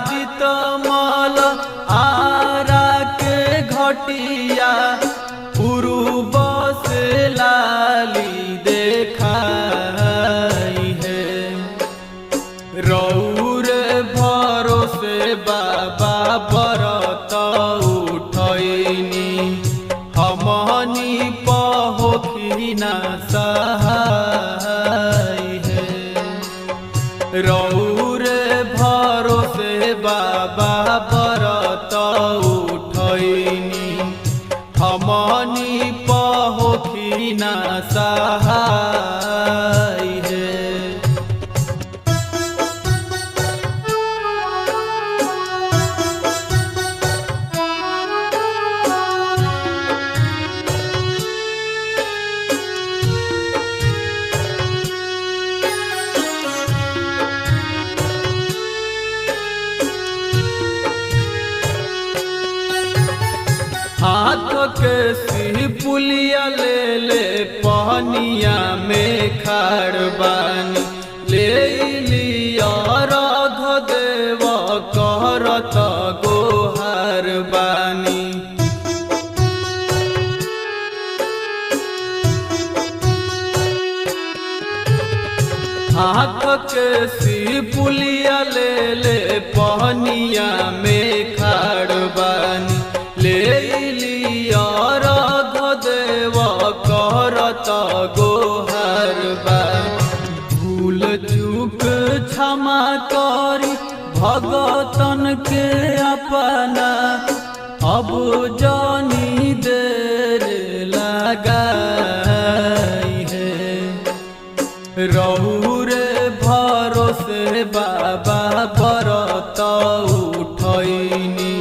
जित मल आरा के घटिया पूर्व से लाली देखाई है। रौर भरोसे बाबा व्रत उठैनी हमनी पहोखिना सहाय है। रौर भरोसे बाबा व्रत उठैनी हमनी पहोखिना सहाय है। हाथ के सिपुलिया ले ले पहनिया में खाड़ बानी ले लिया राध देव करत गोहार बानी। हाथ के सिपुलिया ले ले पहनिया में खाड़ बानी ले लिया राध देव करत गोहर बानी। भूल चूक क्षमा करी भगतन के अपना अब जानी देर लगाई है। रौर भरोसे बाबा व्रत उठैनी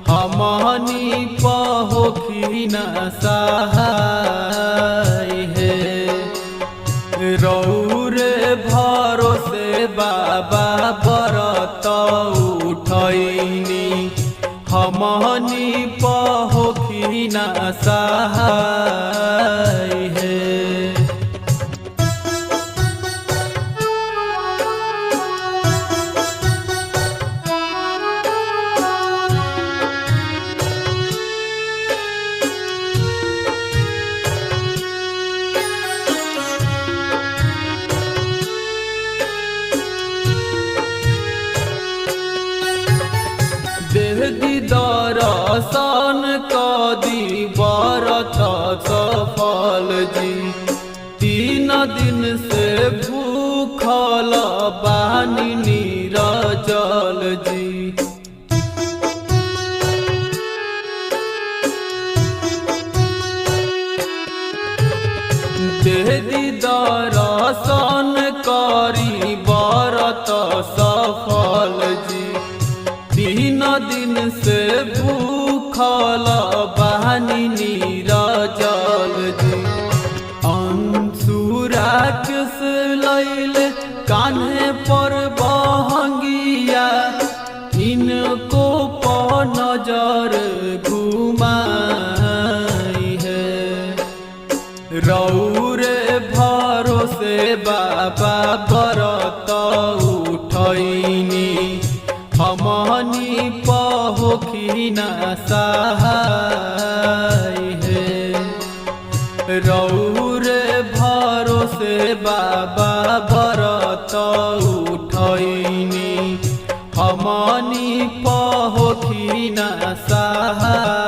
हमनी पहोखिना सहाय है। रौर भरोसे बाबा व्रत उठैनी हमनी पहोखिना सहाय है। देहदी दर्शन कदी व्रत सफल जी। 3 दिन से भूखल बानी नीरजल जी। देहदी दर्शन करी व्रत सफल जी। 3 दिन से भूखल बानी नीरजल जी। अंसुरा किस लैले कान्हे पर बहंगिया इनको पर नजर घुमाई है। रौर भरोसे बाबा व्रत उठैनी हमनी पहोखिना सहाय है। रौर भरोसे बाबा व्रत उठैनी हमनी पहोखिना सहाय।